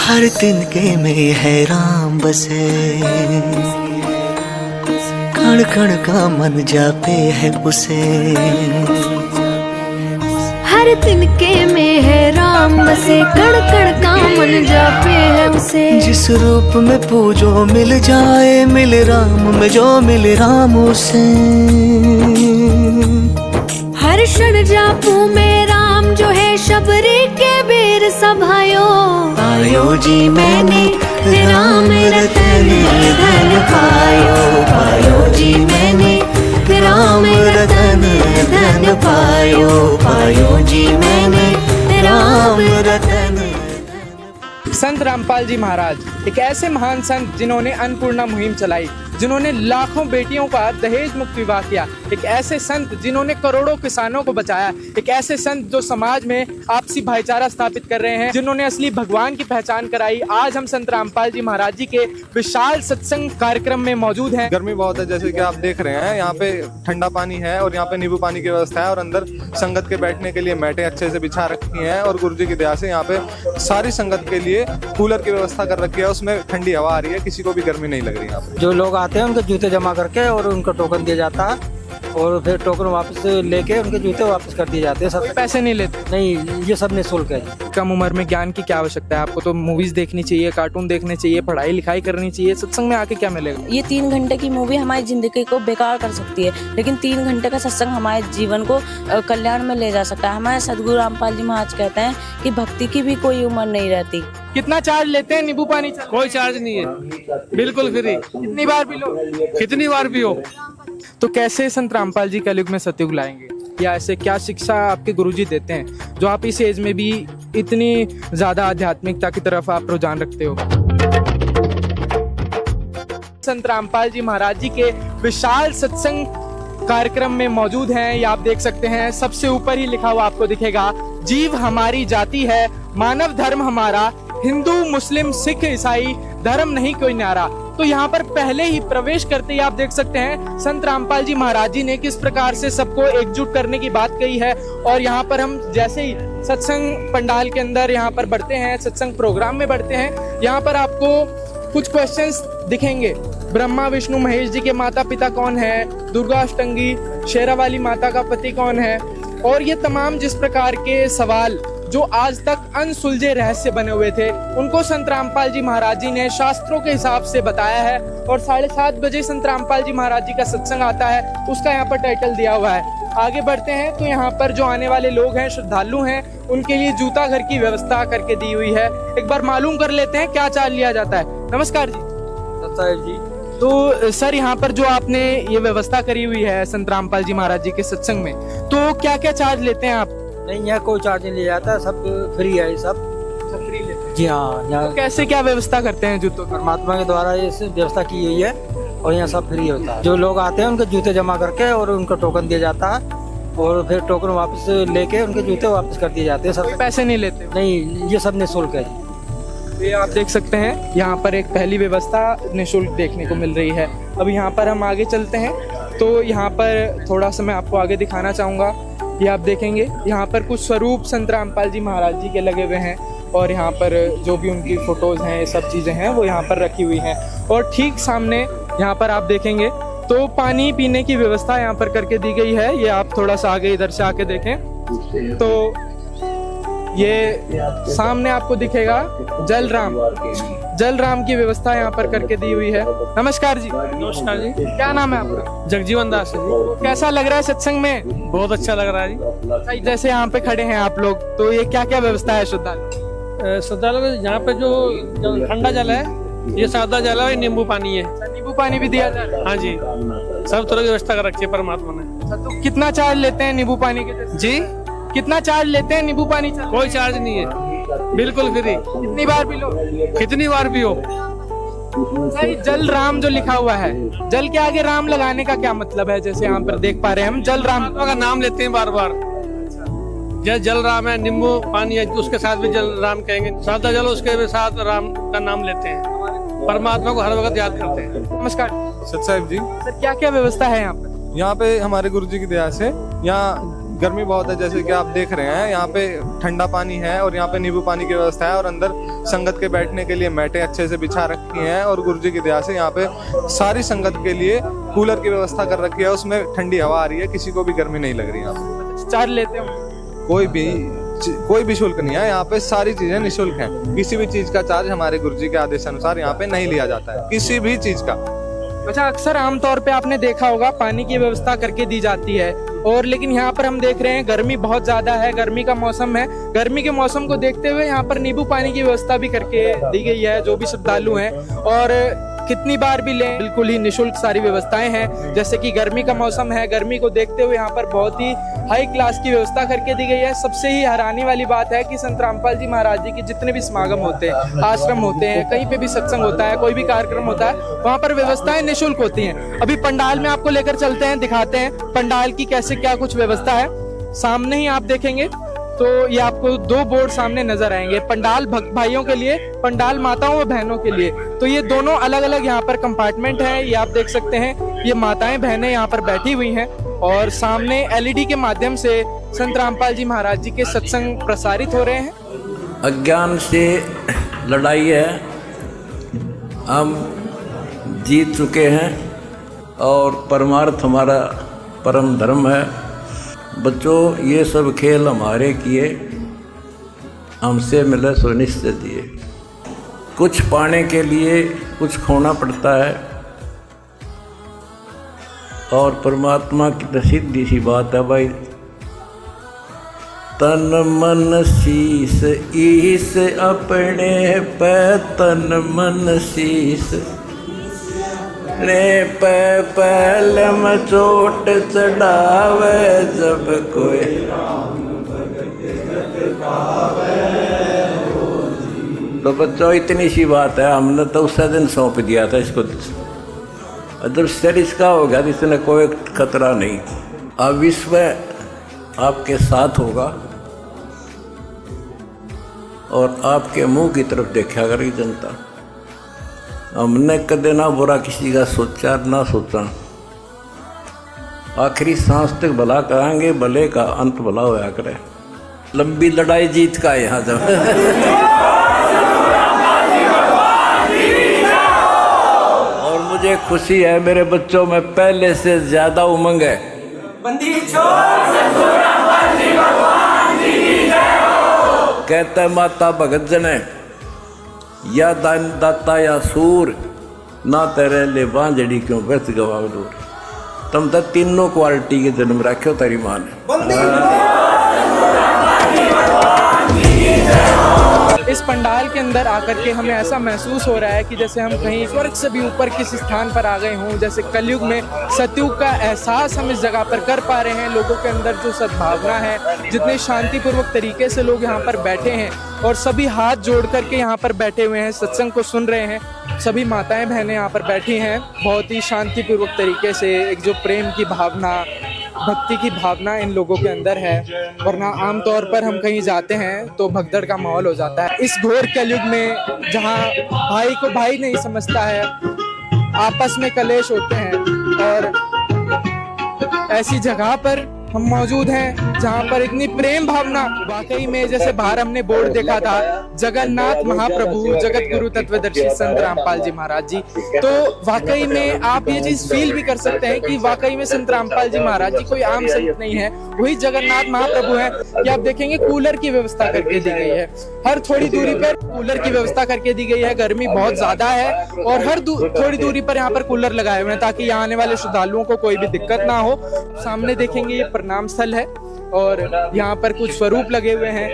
हर तिनके में है राम बसे, कण कण का मन जापे है उसे। हर तिनके में है राम बसे, कण कण का मन जापे है उसे। जिस रूप में पूजो मिल जाए, मिल राम में जो मिल राम उसे। हर क्षण जापू में राम जो है, शबरी के बीर सभायो। पायो जी मैंने राम रतन धन पायो, पायो जी मैंने राम रतन धन पायो, पायो जी मैंने राम रतन। संत रामपाल जी महाराज एक ऐसे महान संत जिन्होंने अन्नपूर्णा मुहिम चलाई, जिन्होंने लाखों बेटियों का दहेज मुक्त विवाह किया। एक ऐसे संत जिन्होंने करोड़ों किसानों को बचाया। एक ऐसे संत जो समाज में आपसी भाईचारा स्थापित कर रहे हैं, जिन्होंने असली भगवान की पहचान कराई। आज हम संत रामपाल जी महाराज जी के विशाल सत्संग कार्यक्रम में मौजूद हैं। गर्मी बहुत है, जैसे कि आप देख रहे हैं। यहाँ पे ठंडा पानी है और यहाँ पे नींबू पानी की व्यवस्था है और अंदर संगत के बैठने के लिए मैटें अच्छे से बिछा रखी हैं और गुरु जी की दया से यहाँ पे सारी संगत के लिए कूलर की व्यवस्था कर रखी है। उसमें ठंडी हवा आ रही है, किसी को भी गर्मी नहीं लग रही। यहाँ पे जो लोग आते हैं उनके जूते जमा करके और उनको टोकन दिया जाता है और फिर टोकन वापस लेके उनके जूते वापस कर दिए जाते हैं। सब पैसे नहीं लेते? नहीं, ये सब निःशुल्क है। कम उम्र में ज्ञान की क्या आवश्यकता है? आपको तो मूवीज देखनी चाहिए, कार्टून देखने चाहिए, पढ़ाई लिखाई करनी चाहिए। सत्संग में आके क्या मिलेगा? ये 3 घंटे की मूवी हमारी जिंदगी को बेकार कर सकती है, लेकिन 3 घंटे का सत्संग हमारे जीवन को कल्याण में ले जा सकता है। हमारे सदगुरु रामपाल जी महाराज कहते हैं कि भक्ति की भी कोई उम्र नहीं रहती। कितना चार्ज लेते हैं नींबू पानी? कोई चार्ज नहीं है, बिल्कुल फ्री। कितनी बार भी लो, कितनी बार भी हो। तो कैसे संत रामपाल जी कलयुग में सतयुग लाएंगे, या ऐसे क्या शिक्षा आपके गुरुजी देते हैं जो आप इस एज में भी इतनी ज्यादा आध्यात्मिकता की तरफ आप रुझान रखते हो? संत रामपाल जी महाराज जी के विशाल सत्संग कार्यक्रम में मौजूद हैं। ये आप देख सकते हैं, सबसे ऊपर ही लिखा हुआ आपको दिखेगा, जीव हमारी जाति है, मानव धर्म हमारा, हिंदू मुस्लिम सिख ईसाई धर्म नहीं कोई न्यारा। तो यहाँ पर पहले ही प्रवेश करते ही आप देख सकते हैं संत रामपाल जी महाराज जी ने किस प्रकार से सबको एकजुट करने की बात कही है। और यहाँ पर हम जैसे ही सत्संग पंडाल के अंदर यहाँ पर बढ़ते हैं, सत्संग प्रोग्राम में बढ़ते हैं, यहाँ पर आपको कुछ क्वेश्चंस दिखेंगे। ब्रह्मा विष्णु महेश जी के माता पिता कौन है? दुर्गा अष्टंगी शेरावाली माता का पति कौन है? और ये तमाम जिस प्रकार के सवाल जो आज तक अनसुलझे रहस्य बने हुए थे, उनको संत रामपाल जी महाराज जी ने शास्त्रों के हिसाब से बताया है। और 7:30 बजे संत रामपाल जी महाराज जी का सत्संग आता है, उसका यहाँ पर टाइटल दिया हुआ है। आगे बढ़ते हैं तो यहाँ पर जो आने वाले लोग हैं, श्रद्धालु हैं, उनके लिए जूता घर की व्यवस्था करके दी हुई है। एक बार मालूम कर लेते हैं क्या चार्ज लिया जाता है। नमस्कार जी। साहब जी, तो सर यहाँ पर जो आपने ये व्यवस्था करी हुई है संत रामपाल जी महाराज जी के सत्संग में, तो क्या क्या चार्ज लेते हैं आप? नहीं, यहाँ कोई चार्ज नहीं लिया जाता, सब फ्री है। सब फ्री लेते हैं? जी हाँ। यहाँ तो कैसे क्या व्यवस्था करते हैं जूतों की? परमात्मा के द्वारा ये व्यवस्था की हुई है और यहाँ सब फ्री होता है। जो लोग आते हैं उनके जूते जमा करके और उनको टोकन दिया जाता है और फिर टोकन वापस लेके उनके जूते वापस कर दिए जाते हैं। सब पैसे नहीं लेते? नहीं, ये सब निःशुल्क है। तो ये आप देख सकते हैं, यहाँ पर एक पहली व्यवस्था निःशुल्क देखने को मिल रही है। अब यहाँ पर हम आगे चलते हैं तो यहाँ पर थोड़ा सा मैं आपको आगे दिखाना चाहूँगा। ये आप देखेंगे, यहाँ पर कुछ स्वरूप संत रामपाल जी महाराज जी के लगे हुए हैं और यहाँ पर जो भी उनकी फोटोज हैं, ये सब चीज़ें हैं वो यहाँ पर रखी हुई हैं। और ठीक सामने यहाँ पर आप देखेंगे तो पानी पीने की व्यवस्था यहाँ पर करके दी गई है। ये आप थोड़ा सा आगे इधर से आके देखें तो ये सामने आपको दिखेगा जलराम की व्यवस्था यहाँ पर करके दी हुई है। नमस्कार जी। नमस्कार जी। क्या नाम है आपका? जगजीवन दास है जी। कैसा लग रहा है सत्संग में? बहुत अच्छा लग रहा है जी। जैसे यहाँ पे खड़े हैं आप लोग, तो ये क्या क्या व्यवस्था है श्रद्धालु? श्रद्धालु यहाँ पे जो ठंडा जल है, ये सादा जल है, नींबू पानी है। नींबू पानी भी दिया जा रहा है? हाँ जी, सब तरह की व्यवस्था कर रखी है परमात्मा ने। तो कितना चार्ज लेते हैं नींबू पानी के? जी, कितना चार्ज लेते हैं नींबू पानी? कोई चार्ज नहीं है, बिल्कुल फ्री। कितनी बार भी लो, कितनी बार भी हो। सही। जल राम जो लिखा हुआ है, जल के आगे राम लगाने का क्या मतलब है? जैसे यहाँ पर देख पा रहे हैं हम, जल राम का नाम लेते हैं बार बार। जैसे जल राम है, नींबू पानी है, उसके साथ भी जल राम कहेंगे। सादा जल, उसके साथ राम का नाम लेते हैं। परमात्मा को हर वक्त याद करते हैं। नमस्कार सत साहिब जी। सर, क्या क्या व्यवस्था है यहाँ पर? यहाँ पे हमारे गुरु जी की दया से यहाँ गर्मी बहुत है, जैसे कि आप देख रहे हैं यहाँ पे ठंडा पानी है और यहाँ पे नींबू पानी की व्यवस्था है और अंदर संगत के बैठने के लिए मैटें अच्छे से बिछा रखी हैं और गुरु जी की दया से यहाँ पे सारी संगत के लिए कूलर की व्यवस्था कर रखी है, उसमें ठंडी हवा आ रही है, किसी को भी गर्मी नहीं लग रही यहाँ पे। चार्ज लेते हो? कोई भी शुल्क नहीं है यहाँ पे, सारी चीजें निःशुल्क हैं। किसी भी चीज का चार्ज हमारे गुरु जी के आदेश अनुसार यहाँ पे नहीं लिया जाता है, किसी भी चीज का। अच्छा, अक्सर आमतौर पे आपने देखा होगा पानी की व्यवस्था करके दी जाती है, और लेकिन यहाँ पर हम देख रहे हैं गर्मी बहुत ज्यादा है, गर्मी का मौसम है। गर्मी के मौसम को देखते हुए यहाँ पर नींबू पानी की व्यवस्था भी करके दी गई है। जो भी श्रद्धालु हैं और कितनी बार भी लें, बिल्कुल ही निःशुल्क सारी व्यवस्थाएं हैं। जैसे कि गर्मी का मौसम है, गर्मी को देखते हुए यहाँ पर बहुत ही हाई क्लास की व्यवस्था करके दी गई है। सबसे ही हैरानी वाली बात है कि संत रामपाल जी महाराज जी के जितने भी समागम होते हैं, आश्रम होते हैं, कहीं पे भी सत्संग होता है, कोई भी कार्यक्रम होता है, वहाँ पर व्यवस्थाएं निःशुल्क होती हैं। अभी पंडाल में आपको लेकर चलते हैं, दिखाते हैं पंडाल की कैसे क्या कुछ व्यवस्था है। सामने ही आप देखेंगे तो ये आपको दो बोर्ड सामने नजर आएंगे, पंडाल भक्त भाइयों के लिए, पंडाल माताओं व बहनों के लिए। तो ये दोनों अलग अलग यहाँ पर कंपार्टमेंट हैं। ये आप देख सकते हैं, ये माताएं बहनें यहाँ पर बैठी हुई हैं और सामने एलईडी के माध्यम से संत रामपाल जी महाराज जी के सत्संग प्रसारित हो रहे हैं। अज्ञान से लड़ाई है, हम जीत चुके हैं और परमार्थ हमारा परम धर्म है। बच्चों, ये सब खेल हमारे किए, हमसे मिले सो निश्चय दिए। कुछ पाने के लिए कुछ खोना पड़ता है और परमात्मा की तो सीधी सी बात है भाई, तन मन शीस ईस अपने पे, तन मन शीस रे पहल में चोट चढ़ावे जब कोई। तो बच्चों, इतनी सी बात है, हमने तो उस दिन सौंप दिया था इसको। जब शरीर इसका हो गया तो इसने कोई खतरा नहीं। अब विश्व आपके साथ होगा और आपके मुंह की तरफ देखा करेगी जनता। हमने कदे ना बुरा किसी का सोचा ना सोचा, आखिरी सांस तक भला कराएंगे, भले का अंत भला होया करे। लंबी लड़ाई जीत का है यहाँ जब। और मुझे खुशी है, मेरे बच्चों में पहले से ज्यादा उमंग है। कहते माता भगत जने, या दान दाता या सूर, ना तेरे ले बांझड़ी क्यों व्यर्थ गवा दूर। तुम तो तीनों क्वालिटी के जन्म रखे हो तेरी माँ ने। इस पंडाल के अंदर आकर के हमें ऐसा महसूस हो रहा है कि जैसे हम कहीं स्वर्ग से भी ऊपर किसी स्थान पर आ गए हों। जैसे कलयुग में सतयुग का एहसास हम इस जगह पर कर पा रहे हैं। लोगों के अंदर जो सद्भावना है, जितने शांतिपूर्वक तरीके से लोग यहाँ पर बैठे हैं और सभी हाथ जोड़ करके यहाँ पर बैठे हुए हैं, सत्संग को सुन रहे हैं। सभी माताएं बहनें यहाँ पर बैठी हैं बहुत ही शांतिपूर्वक तरीके से। एक जो प्रेम की भावना, भक्ति की भावना इन लोगों के अंदर है। वरना आमतौर पर हम कहीं जाते हैं तो भगदड़ का माहौल हो जाता है। इस घोर कलयुग में जहाँ भाई को भाई नहीं समझता है, आपस में कलेश होते हैं, और ऐसी जगह पर हम मौजूद हैं जहाँ पर इतनी प्रेम भावना। वाकई में जैसे बाहर हमने बोर्ड देखा था, जगन्नाथ महाप्रभु जगत गुरु तत्वदर्शी संत रामपाल जी महाराज जी, तो वाकई में आप ये चीज फील भी कर सकते हैं कि वाकई में संत रामपाल जी महाराज जी कोई आम संत नहीं है, वही जगन्नाथ महाप्रभु है। कि आप देखेंगे कूलर की व्यवस्था करके दी गई है, हर थोड़ी दूरी पर कूलर की व्यवस्था करके दी गई है। गर्मी बहुत ज्यादा है और हर थोड़ी दूरी पर यहाँ पर कूलर लगाए हुए हैं ताकि यहाँ आने वाले श्रद्धालुओं को कोई भी दिक्कत ना हो। सामने देखेंगे ये प्रणाम स्थल है और यहाँ पर कुछ स्वरूप लगे हुए हैं।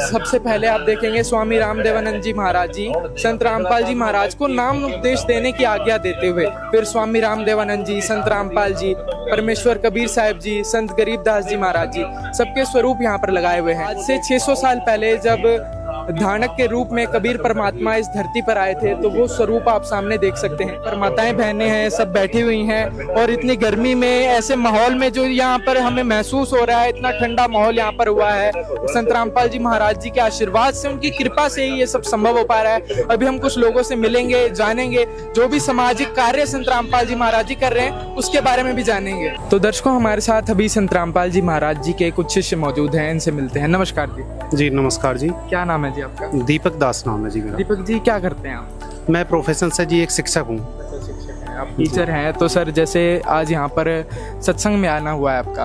सबसे पहले आप देखेंगे स्वामी रामदेवानंद जी महाराज जी संत रामपाल जी महाराज को नाम उपदेश देने की आज्ञा देते हुए, फिर स्वामी रामदेवानंद जी, संत रामपाल जी, परमेश्वर कबीर साहिब जी, संत गरीबदास जी महाराज जी, सबके स्वरूप यहाँ पर लगाए हुए हैं। आज से 600 साल पहले जब धानक के रूप में कबीर परमात्मा इस धरती पर आए थे, तो वो स्वरूप आप सामने देख सकते हैं। पर माताएं बहनें हैं, सब बैठी हुई हैं और इतनी गर्मी में ऐसे माहौल में जो यहाँ पर हमें महसूस हो रहा है, इतना ठंडा माहौल यहाँ पर हुआ है, संत रामपाल जी महाराज जी के आशीर्वाद से, उनकी कृपा से ही ये सब संभव हो पा रहा है। अभी हम कुछ लोगों से मिलेंगे, जानेंगे जो भी सामाजिक कार्य संत रामपाल जी महाराज जी कर रहे हैं उसके बारे में भी जानेंगे। तो दर्शकों, हमारे साथ अभी संत रामपाल जी महाराज जी के कुछ शिष्य मौजूद हैं, इनसे मिलते हैं। नमस्कार जी। जी नमस्कार जी। क्या नाम है जी आपका? दीपक दास नाम है जी मेरा। दीपक जी, क्या करते हैं आप? मैं प्रोफेशन से जी एक शिक्षक हूँ। शिक्षक हैं आप, टीचर हैं। तो सर, जैसे आज यहाँ पर सत्संग में आना हुआ है आपका,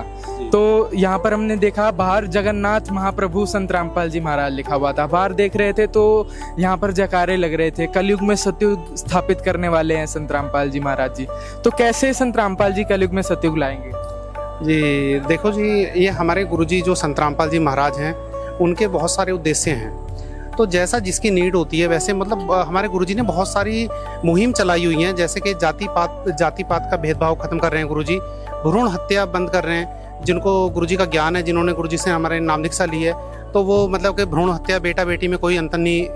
तो यहाँ पर हमने देखा बाहर जगन्नाथ महाप्रभु संत रामपाल जी महाराज लिखा हुआ था। बाहर देख रहे थे तो यहाँ पर जयकारे लग रहे थे, कलयुग में सतयुग स्थापित करने वाले हैं संत रामपाल जी महाराज जी। तो कैसे संत रामपाल जी कलयुग में सतयुग लाएंगे? जी देखो जी, ये हमारे गुरुजी जो संत रामपाल जी महाराज हैं, उनके बहुत सारे उद्देश्य हैं। तो जैसा जिसकी नीड होती है वैसे मतलब हमारे गुरुजी ने बहुत सारी मुहिम चलाई हुई हैं, जैसे कि जाति पात का भेदभाव खत्म कर रहे हैं गुरुजी, भ्रूण हत्या बंद कर रहे हैं। जिनको गुरुजी का ज्ञान है, जिन्होंने गुरुजी से हमारे नाम दीक्षा ली है, तो वो मतलब कि भ्रूण हत्या बेटा बेटी में कोई अंतर नहीं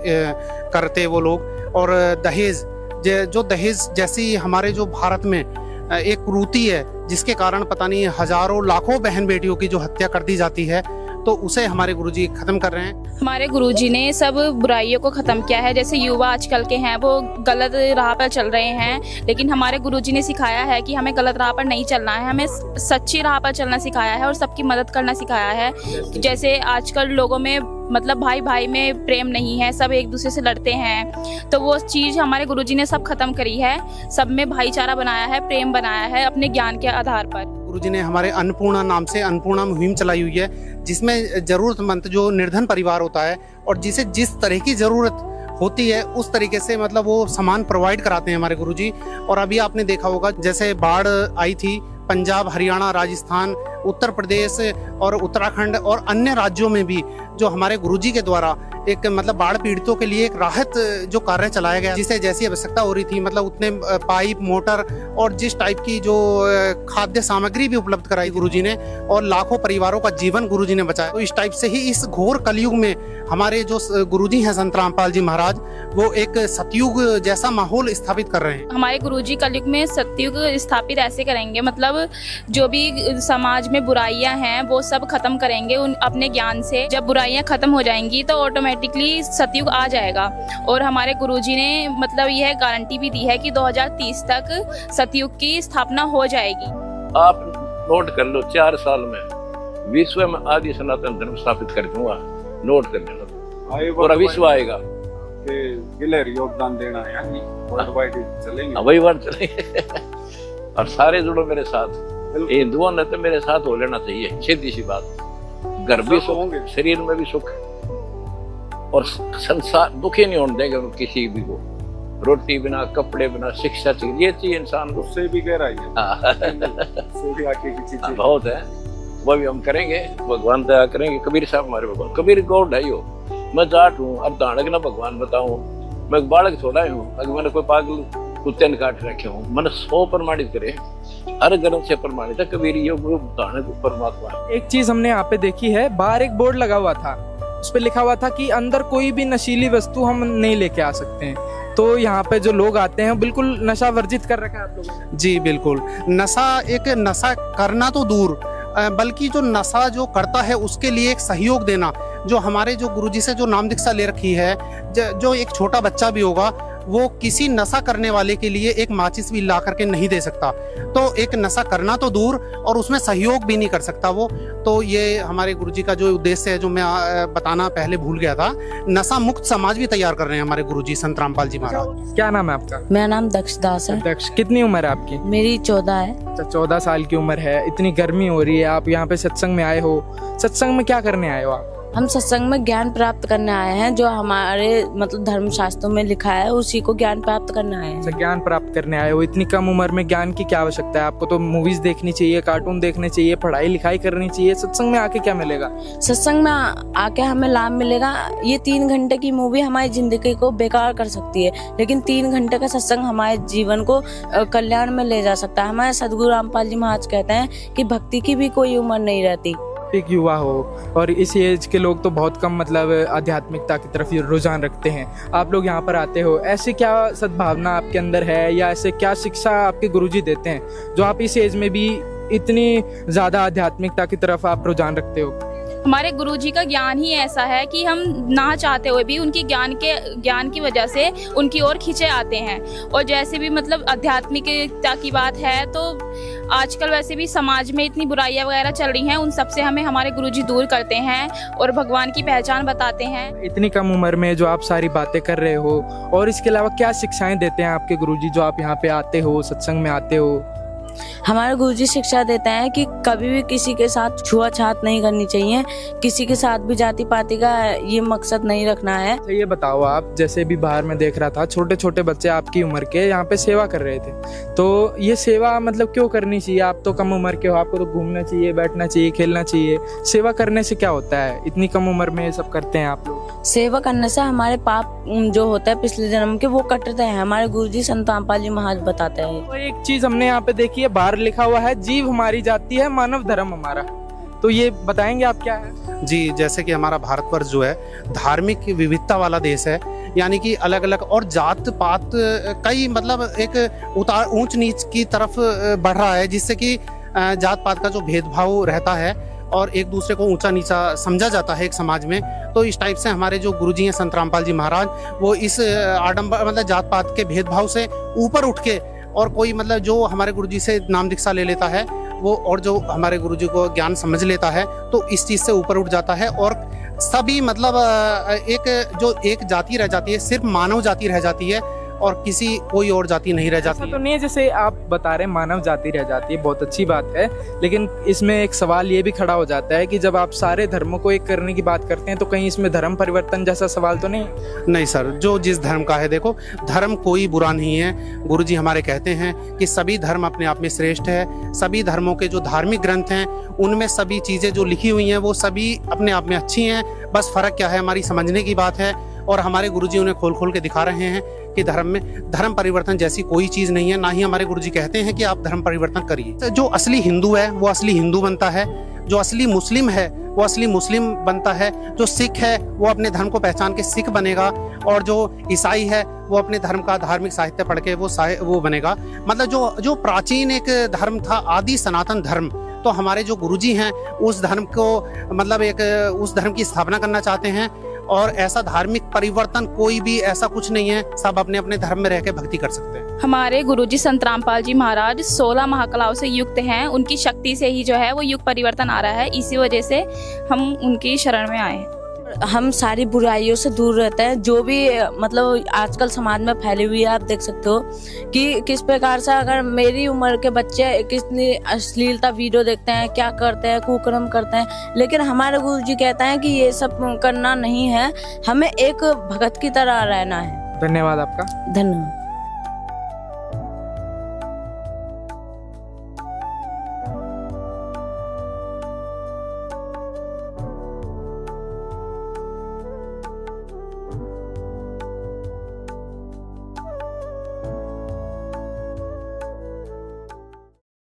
करते वो लोग। और दहेज, जो दहेज जैसी हमारे जो भारत में एक कुरीति है, जिसके कारण पता नहीं हजारों लाखों बहन बेटियों की जो हत्या कर दी जाती है, तो उसे हमारे गुरुजी खत्म कर रहे हैं। हमारे गुरुजी ने सब बुराइयों को खत्म किया है। जैसे युवा आजकल के हैं वो गलत राह पर चल रहे हैं, लेकिन हमारे गुरुजी ने सिखाया है कि हमें गलत राह पर नहीं चलना है, हमें सच्ची राह पर चलना सिखाया है और सबकी मदद करना सिखाया है। जैसे आजकल लोगों में मतलब भाई भाई में प्रेम नहीं है, सब एक दूसरे से लड़ते हैं, तो वो चीज़ हमारे गुरुजी ने सब खत्म करी है। सब में भाईचारा बनाया है, प्रेम बनाया है अपने ज्ञान के आधार पर। गुरुजी ने हमारे अन्नपूर्णा नाम से अन्नपूर्णा मुहिम चलाई हुई है, जिसमें जरूरतमंद जो निर्धन परिवार होता है और जिसे जिस तरह की ज़रूरत होती है उस तरीके से मतलब वो सामान प्रोवाइड कराते हैं हमारे गुरुजी। और अभी आपने देखा होगा जैसे बाढ़ आई थी, पंजाब, हरियाणा, राजस्थान, उत्तर प्रदेश और उत्तराखंड और अन्य राज्यों में भी जो हमारे गुरुजी के द्वारा एक मतलब बाढ़ पीड़ितों के लिए एक राहत जो कार्य चलाया गया, जिसे जैसी आवश्यकता हो रही थी, मतलब उतने पाइप, मोटर और जिस टाइप की जो खाद्य सामग्री भी उपलब्ध कराई गुरुजी ने, और लाखों परिवारों का जीवन गुरुजी ने बचाया। तो इस टाइप से ही इस घोर कलयुग में हमारे जो गुरुजी हैं संत रामपाल जी महाराज, वो एक सतयुग जैसा माहौल स्थापित कर रहे हैं। हमारे गुरुजी कलयुग में सतयुग स्थापित ऐसे करेंगे, मतलब जो भी समाज में बुराइयां हैं वो सब खत्म करेंगे अपने ज्ञान से। जब बुराइयां खत्म हो जाएंगी तो ऑटोमेटिकली सतयुग आ जाएगा। और हमारे गुरुजी ने मतलब यह गारंटी भी दी है कि 2030 तक सतयुग की स्थापना हो जाएगी। आप नोट कर लो, 4 साल में विश्व में आदि सनातन धर्म स्थापित कर दूंगा। नोट कर लेना, पूरा विश्व आएगा। योगदान देना है, चलेंगे, वही बात चलेंगे। और सारे जुड़ो मेरे साथ, हिंदुओं ने तो मेरे साथ हो लेना चाहिए। सीधी सी बात, घर भी सुख, शरीर में भी सुख, और संसार दुखी नहीं होने देंगे किसी भी को। रोटी बिना, कपड़े बिना, शिक्षा चाहिए, ये चाहिए इंसान को। उससे भी कह रहा है बहुत है, वो भी हम करेंगे। भगवान दया करेंगे। कबीर साहब हमारे भगवान, कबीर गौड़ है। मैं जाट हूँ, अब दानक ना भगवान बताऊँ, मैं बालक थोड़ा ही हूँ। अगर मैंने कोई पागल कुत्ते ने काट रखे हूँ, मैंने 100 प्रमाणित करे, हर ग्रंथ से प्रमाणित है कबीर योग दानक परमात्मा। एक चीज हमने यहाँ पे देखी है, बाहर एक बोर्ड लगा हुआ था, उस पे लिखा हुआ था कि अंदर कोई भी नशीली वस्तु हम नहीं लेके आ सकते हैं। तो यहाँ पे जो लोग आते हैं बिल्कुल नशा वर्जित कर रखा है आप लोगों ने। जी बिल्कुल, नशा करना तो दूर, बल्कि जो नशा जो करता है उसके लिए एक सहयोग देना। जो हमारे जो गुरुजी से जो नाम दीक्षा ले रखी है, जो एक छोटा बच्चा भी होगा वो किसी नशा करने वाले के लिए एक माचिस भी ला करके नहीं दे सकता। तो एक नशा करना तो दूर और उसमें सहयोग भी नहीं कर सकता वो। तो ये हमारे गुरुजी का जो उद्देश्य है, जो मैं बताना पहले भूल गया था, नशा मुक्त समाज भी तैयार कर रहे हैं हमारे गुरुजी संत रामपाल जी महाराज। क्या नाम है आपका? मेरा नाम दक्ष दास है। दक्ष, कितनी उम्र है आपकी? मेरी 14 है। 14 साल की उम्र है। इतनी गर्मी हो रही है, आप यहाँ पे सत्संग में आए हो। सत्संग में क्या करने आए हो आप? हम सत्संग में ज्ञान प्राप्त करने आए हैं, जो हमारे मतलब धर्म शास्त्रों में लिखा है उसी को ज्ञान प्राप्त करने आए हैं। ज्ञान प्राप्त करने आए हो। इतनी कम उम्र में ज्ञान की क्या आवश्यकता है? आपको तो मूवीज देखनी चाहिए, कार्टून देखने चाहिए, पढ़ाई लिखाई करनी चाहिए। सत्संग में आके क्या मिलेगा? सत्संग में आके हमें लाभ मिलेगा। ये 3 घंटे की मूवी हमारी जिंदगी को बेकार कर सकती है, लेकिन 3 घंटे का सत्संग हमारे जीवन को कल्याण में ले जा सकता है। हमारे सदगुरु रामपाल जी महाराज कहते हैं कि भक्ति की भी कोई उम्र नहीं रहती। एक युवा हो और इस एज के लोग तो बहुत कम मतलब आध्यात्मिकता की तरफ रुझान रखते हैं, आप लोग यहाँ पर आते हो, ऐसे क्या सद्भावना आपके अंदर है या ऐसे क्या शिक्षा आपके गुरुजी देते हैं जो आप इस एज में भी इतनी ज़्यादा आध्यात्मिकता की तरफ आप रुझान रखते हो? हमारे गुरुजी का ज्ञान ही ऐसा है कि हम ना चाहते हुए भी उनकी ज्ञान की वजह से उनकी ओर खींचे आते हैं। और जैसे भी मतलब आध्यात्मिकता की बात है तो आजकल वैसे भी समाज में इतनी बुराइयां वगैरह चल रही हैं, उन सब से हमें हमारे गुरुजी दूर करते हैं और भगवान की पहचान बताते हैं। इतनी कम उम्र में जो आप सारी बातें कर रहे हो, और इसके अलावा क्या शिक्षाएं देते हैं आपके गुरुजी जो आप यहाँ पे आते हो, सत्संग में आते हो? हमारे गुरुजी शिक्षा देते हैं कि कभी भी किसी के साथ छुआछात नहीं करनी चाहिए, किसी के साथ भी जाति पाति का ये मकसद नहीं रखना है। अच्छा ये बताओ, आप जैसे भी बाहर में देख रहा था छोटे छोटे बच्चे आपकी उम्र के यहाँ पे सेवा कर रहे थे, तो ये सेवा मतलब क्यों करनी चाहिए? आप तो कम उम्र के हो, आपको तो घूमना चाहिए, बैठना चाहिए, खेलना चाहिए। सेवा करने से क्या होता है? इतनी कम उम्र में ये सब करते हैं आप लोग। सेवा करने से हमारे पाप जो होता है पिछले जन्म के वो कटते हैं, हमारे गुरुजी संत रामपाल जी महाराज बताते हैं। तो एक चीज हमने यहाँ पे देखी है, बाहर लिखा हुआ है जीव हमारी जाति है, मानव धर्म हमारा, तो ये बताएंगे आप क्या है? जी, जैसे कि हमारा भारतवर्ष जो है धार्मिक विविधता वाला देश है, यानी कि अलग अलग और जात पात कई मतलब एक उतार ऊंच नीच की तरफ बढ़ रहा है, जिससे कि जात पात का जो भेदभाव रहता है और एक दूसरे को ऊंचा नीचा समझा जाता है एक समाज में। तो इस टाइप से हमारे जो गुरुजी हैं संत रामपाल जी महाराज, वो इस आडंबर मतलब जात पात के भेदभाव से ऊपर उठ के, और कोई मतलब जो हमारे गुरुजी से नाम दीक्षा ले लेता है वो, और जो हमारे गुरुजी को ज्ञान समझ लेता है तो इस चीज़ से ऊपर उठ जाता है, और सभी मतलब एक जाति रह जाती है, सिर्फ मानव जाति रह जाती है और किसी कोई और जाति नहीं रह जाती। ऐसा तो नहीं है जैसे आप बता रहे मानव जाति रह जाती है, बहुत अच्छी बात है, लेकिन इसमें एक सवाल ये भी खड़ा हो जाता है कि जब आप सारे धर्मों को एक करने की बात करते हैं तो कहीं इसमें धर्म परिवर्तन जैसा सवाल तो नहीं? नहीं सर, जो जिस धर्म का है, देखो धर्म कोई बुरा नहीं है। गुरुजी हमारे कहते हैं कि सभी धर्म अपने आप में श्रेष्ठ है, सभी धर्मों के जो धार्मिक ग्रंथ हैं उनमें सभी चीज़ें जो लिखी हुई हैं वो सभी अपने आप में अच्छी हैं, बस फ़र्क क्या है हमारी समझने की बात है। और हमारे गुरुजी उन्हें खोल खोल के दिखा रहे हैं कि धर्म में धर्म परिवर्तन जैसी कोई चीज़ नहीं है, ना ही हमारे गुरुजी कहते हैं कि आप धर्म परिवर्तन करिए। जो असली हिंदू है वो असली हिंदू बनता है, जो असली मुस्लिम है वो असली मुस्लिम बनता है, जो सिख है वो अपने धर्म को पहचान के सिख बनेगा, और जो ईसाई है वो अपने धर्म का धार्मिक साहित्य पढ़ के वो बनेगा। मतलब जो प्राचीन एक धर्म था, आदि सनातन धर्म, तो हमारे जो गुरुजी हैं उस धर्म को मतलब उस धर्म की स्थापना करना चाहते हैं। और ऐसा धार्मिक परिवर्तन कोई भी ऐसा कुछ नहीं है, सब अपने अपने धर्म में रह के भक्ति कर सकते हैं। हमारे गुरुजी संत रामपाल जी महाराज 16 महाकलाओं से युक्त हैं, उनकी शक्ति से ही जो है वो युग परिवर्तन आ रहा है, इसी वजह से हम उनकी शरण में आए। हम सारी बुराइयों से दूर रहते हैं, जो भी मतलब आजकल समाज में फैली हुई है, आप देख सकते हो कि किस प्रकार से अगर मेरी उम्र के बच्चे कितनी अश्लीलता वीडियो देखते हैं, क्या करते हैं, कुकर्म करते हैं, लेकिन हमारे गुरुजी कहते हैं कि ये सब करना नहीं है, हमें एक भगत की तरह रहना है। धन्यवाद आपका। धन्यवाद।